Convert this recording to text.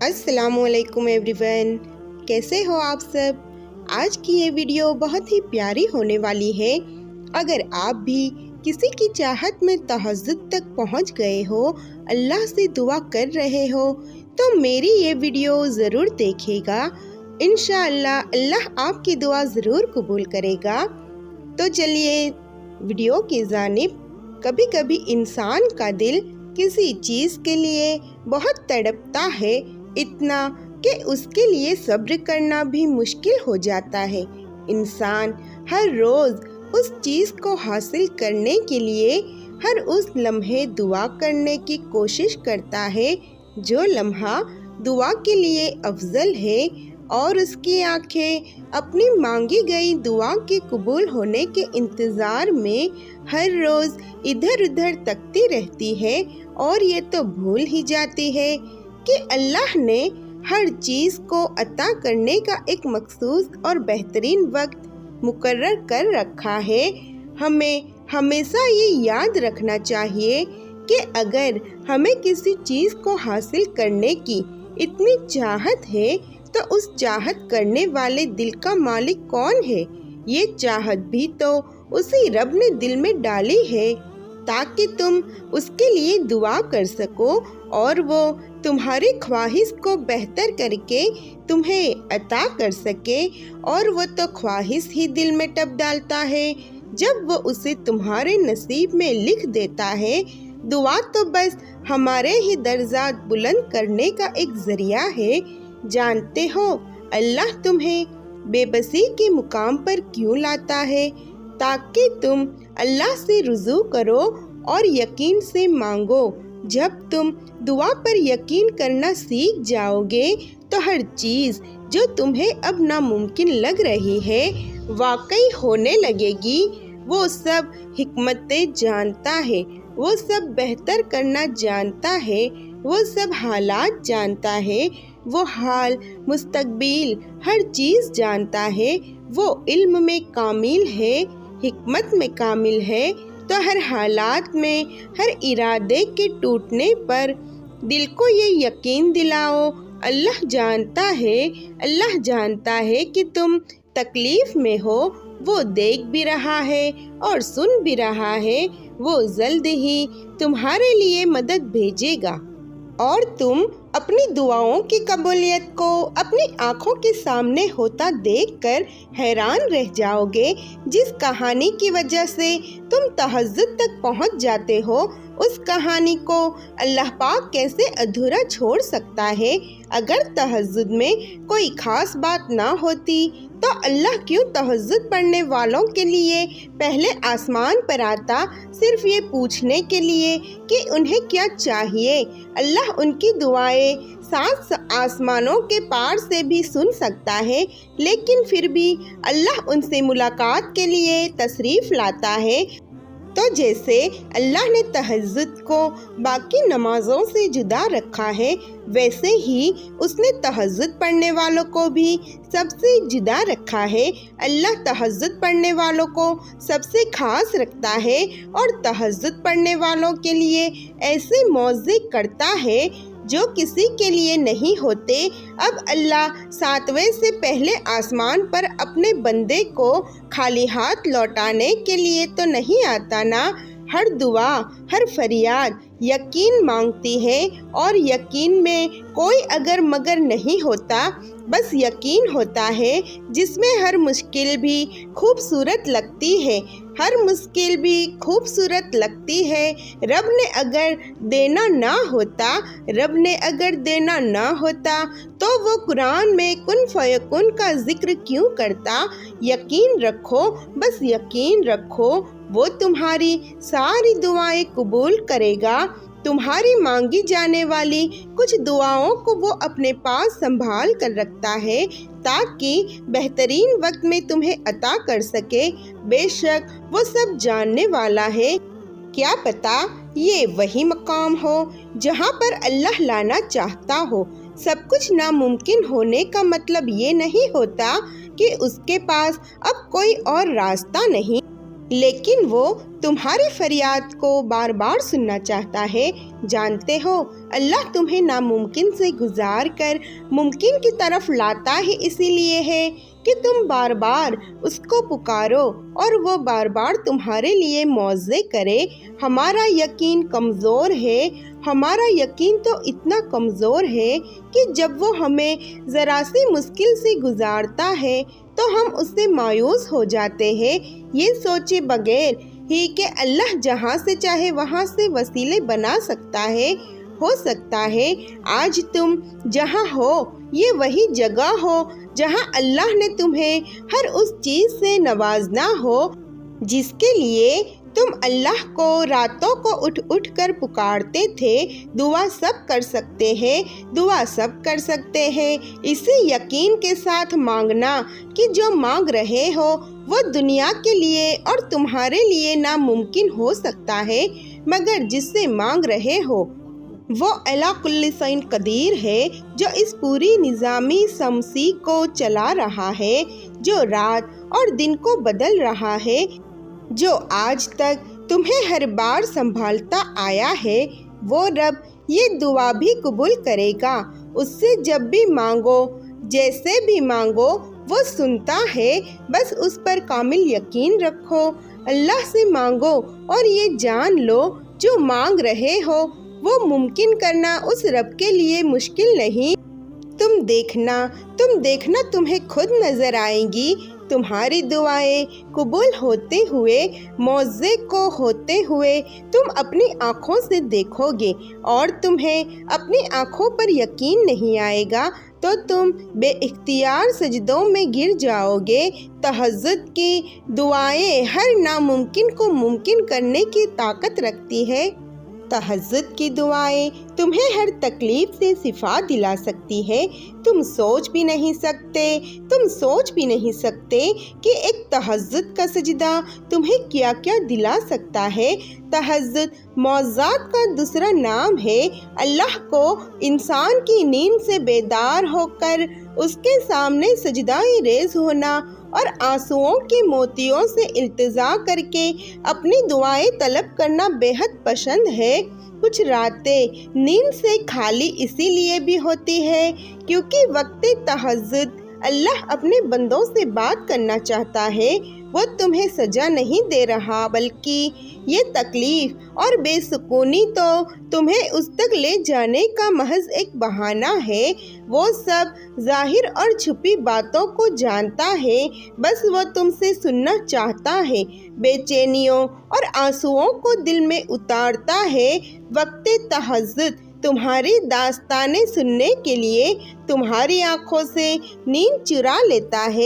السلام علیکم every one, کیسے ہو آپ سب؟ آج کی یہ ویڈیو بہت ہی پیاری ہونے والی ہے۔ اگر آپ بھی کسی کی چاہت میں تہجد تک پہنچ گئے ہو، اللہ سے دعا کر رہے ہو، تو میری یہ ویڈیو ضرور دیکھے گا۔ انشاءاللہ اللہ آپ کی دعا ضرور قبول کرے گا۔ تو چلیے ویڈیو کی جانب۔ کبھی کبھی انسان کا دل کسی چیز کے لیے بہت تڑپتا ہے، اتنا کہ اس کے لیے صبر کرنا بھی مشکل ہو جاتا ہے۔ انسان ہر روز اس چیز کو حاصل کرنے کے لیے ہر اس لمحے دعا کرنے کی کوشش کرتا ہے جو لمحہ دعا کے لیے افضل ہے، اور اس کی آنکھیں اپنی مانگی گئی دعا کے قبول ہونے کے انتظار میں ہر روز ادھر ادھر تکتی رہتی ہے، اور یہ تو بھول ہی جاتی ہے کہ اللہ نے ہر چیز کو عطا کرنے کا ایک مخصوص اور بہترین وقت مقرر کر رکھا ہے۔ ہمیں ہمیشہ یہ یاد رکھنا چاہیے کہ اگر ہمیں کسی چیز کو حاصل کرنے کی اتنی چاہت ہے تو اس چاہت کرنے والے دل کا مالک کون ہے؟ یہ چاہت بھی تو اسی رب نے دل میں ڈالی ہے تاکہ تم اس کے لیے دعا کر سکو، اور وہ تمہاری خواہش کو بہتر کر کے تمہیں عطا کر سکے۔ اور وہ تو خواہش ہی دل میں تب ڈالتا ہے جب وہ اسے تمہارے نصیب میں لکھ دیتا ہے۔ دعا تو بس ہمارے ہی درجات بلند کرنے کا ایک ذریعہ ہے۔ جانتے ہو اللہ تمہیں بے بسی کے مقام پر کیوں لاتا ہے؟ تاکہ تم اللہ سے رجوع کرو اور یقین سے مانگو۔ جب تم دعا پر یقین کرنا سیکھ جاؤ گے تو ہر چیز جو تمہیں اب ناممکن لگ رہی ہے واقعی ہونے لگے گی۔ وہ سب حکمتیں جانتا ہے، وہ سب بہتر کرنا جانتا ہے، وہ سب حالات جانتا ہے، وہ حال مستقبل ہر چیز جانتا ہے۔ وہ علم میں کامل ہے، حکمت میں کامل ہے۔ تو ہر حالات میں ہر ارادے کے ٹوٹنے پر دل کو یہ یقین دلاؤ، اللہ جانتا ہے کہ تم تکلیف میں ہو، وہ دیکھ بھی رہا ہے اور سن بھی رہا ہے۔ وہ جلد ہی تمہارے لیے مدد بھیجے گا، اور تم اپنی دعاؤں کی قبولیت کو اپنی آنکھوں کے سامنے ہوتا دیکھ کر حیران رہ جاؤ گے۔ جس کہانی کی وجہ سے تم تہجد تک پہنچ جاتے ہو، اس کہانی کو اللہ پاک کیسے ادھورا چھوڑ سکتا ہے؟ اگر تہجد میں کوئی خاص بات نہ ہوتی تو اللہ کیوں تہجد پڑھنے والوں کے لیے پہلے آسمان پر آتا، صرف یہ پوچھنے کے لیے کہ انہیں کیا چاہیے؟ اللہ ان کی دعائیں 7 آسمانوں کے پار سے بھی سن سکتا ہے، لیکن پھر بھی اللہ ان سے ملاقات کے لیے تشریف لاتا ہے۔ تو جیسے اللہ نے تہجد کو باقی نمازوں سے جدا رکھا ہے، ویسے ہی اس نے تہجد پڑھنے والوں کو بھی سب سے جدا رکھا ہے۔ اللہ تہجد پڑھنے والوں کو سب سے خاص رکھتا ہے اور تہجد پڑھنے والوں کے لیے ایسے موضوع کرتا ہے جو کسی کے لیے نہیں ہوتے۔ اب اللہ 7ویں سے پہلے آسمان پر اپنے بندے کو خالی ہاتھ لوٹانے کے لیے تو نہیں آتا نا۔ ہر دعا، ہر فریاد یقین مانگتی ہے، اور یقین میں کوئی اگر مگر نہیں ہوتا، بس یقین ہوتا ہے جس میں ہر مشکل بھی خوبصورت لگتی ہے، ہر مشکل بھی خوبصورت لگتی ہے۔ رب نے اگر دینا نہ ہوتا تو وہ قرآن میں کن فیکن کا ذکر کیوں کرتا؟ یقین رکھو، بس یقین رکھو، وہ تمہاری ساری دعائیں قبول کرے گا۔ تمہاری مانگی جانے والی کچھ دعاؤں کو وہ اپنے پاس سنبھال کر رکھتا ہے تاکہ بہترین وقت میں تمہیں عطا کر سکے۔ بے شک وہ سب جاننے والا ہے۔ کیا پتہ یہ وہی مقام ہو جہاں پر اللہ لانا چاہتا ہو۔ سب کچھ ناممکن ہونے کا مطلب یہ نہیں ہوتا کہ اس کے پاس اب کوئی اور راستہ نہیں۔ لیکن وہ تمہاری فریاد کو بار بار سننا چاہتا ہے۔ جانتے ہو اللہ تمہیں ناممکن سے گزار کر ممکن کی طرف لاتا ہی اسی لیے ہے کہ تم بار بار اس کو پکارو اور وہ بار بار تمہارے لیے معاوضے کرے۔ ہمارا یقین کمزور ہے، ہمارا یقین تو اتنا کمزور ہے کہ جب وہ ہمیں ذرا سی مشکل سے گزارتا ہے تو ہم اس سے مایوس ہو جاتے ہیں، یہ سوچے بغیر ہی کہ اللہ جہاں سے چاہے وہاں سے وسیلے بنا سکتا ہے۔ ہو سکتا ہے آج تم جہاں ہو یہ وہی جگہ ہو جہاں اللہ نے تمہیں ہر اس چیز سے نوازنا ہو جس کے لیے تم اللہ کو راتوں کو اٹھ اٹھ کر پکارتے تھے۔ دعا سب کر سکتے ہیں، دعا سب کر سکتے ہیں، اسی یقین کے ساتھ مانگنا کہ جو مانگ رہے ہو وہ دنیا کے لیے اور تمہارے لیے ناممکن ہو سکتا ہے، مگر جس سے مانگ رہے ہو وہ علی کل شیء قدیر ہے، جو اس پوری نظامی شمسی کو چلا رہا ہے، جو رات اور دن کو بدل رہا ہے، جو آج تک تمہیں ہر بار سنبھالتا آیا ہے۔ وہ رب یہ دعا بھی قبول کرے گا۔ اس سے جب بھی مانگو، جیسے بھی مانگو وہ سنتا ہے، بس اس پر کامل یقین رکھو۔ اللہ سے مانگو اور یہ جان لو جو مانگ رہے ہو وہ ممکن کرنا اس رب کے لیے مشکل نہیں۔ تم دیکھنا تمہیں خود نظر آئیں گی، تمہاری دعائیں قبول ہوتے ہوئے، معاوضے کو ہوتے ہوئے تم اپنی آنکھوں سے دیکھو گے، اور تمہیں اپنی آنکھوں پر یقین نہیں آئے گا تو تم بے اختیار سجدوں میں گر جاؤ گے۔ تہجد کی دعائیں ہر ناممکن کو ممکن کرنے کی طاقت رکھتی ہے۔ تہجد کی دعائیں تمہیں ہر تکلیف سے شفا دلا سکتی ہے۔ تم سوچ بھی نہیں سکتے کہ ایک تہجد کا سجدہ تمہیں کیا کیا دلا سکتا ہے۔ تہجد معجزات کا دوسرا نام ہے۔ اللہ کو انسان کی نیند سے بیدار ہو کر اس کے سامنے سجدہ ریز ہونا اور آنسوؤں کے موتیوں سے التجا کر کے اپنی دعائیں طلب کرنا بے حد پسند ہے۔ کچھ راتیں نیند سے خالی اسی لیے بھی ہوتی ہے کیونکہ وقت تہجد اللہ اپنے بندوں سے بات کرنا چاہتا ہے۔ وہ تمہیں سزا نہیں دے رہا، بلکہ یہ تکلیف اور بے سکونی تو تمہیں اس تک لے جانے کا محض ایک بہانہ ہے۔ وہ سب ظاہر اور چھپی باتوں کو جانتا ہے، بس وہ تم سے سننا چاہتا ہے، بے چینیوں اور آنسوؤں کو دل میں اتارتا ہے۔ وقت تہجد تمہاری داستانیں سننے کے لیے تمہاری آنکھوں سے نیند چرا لیتا ہے۔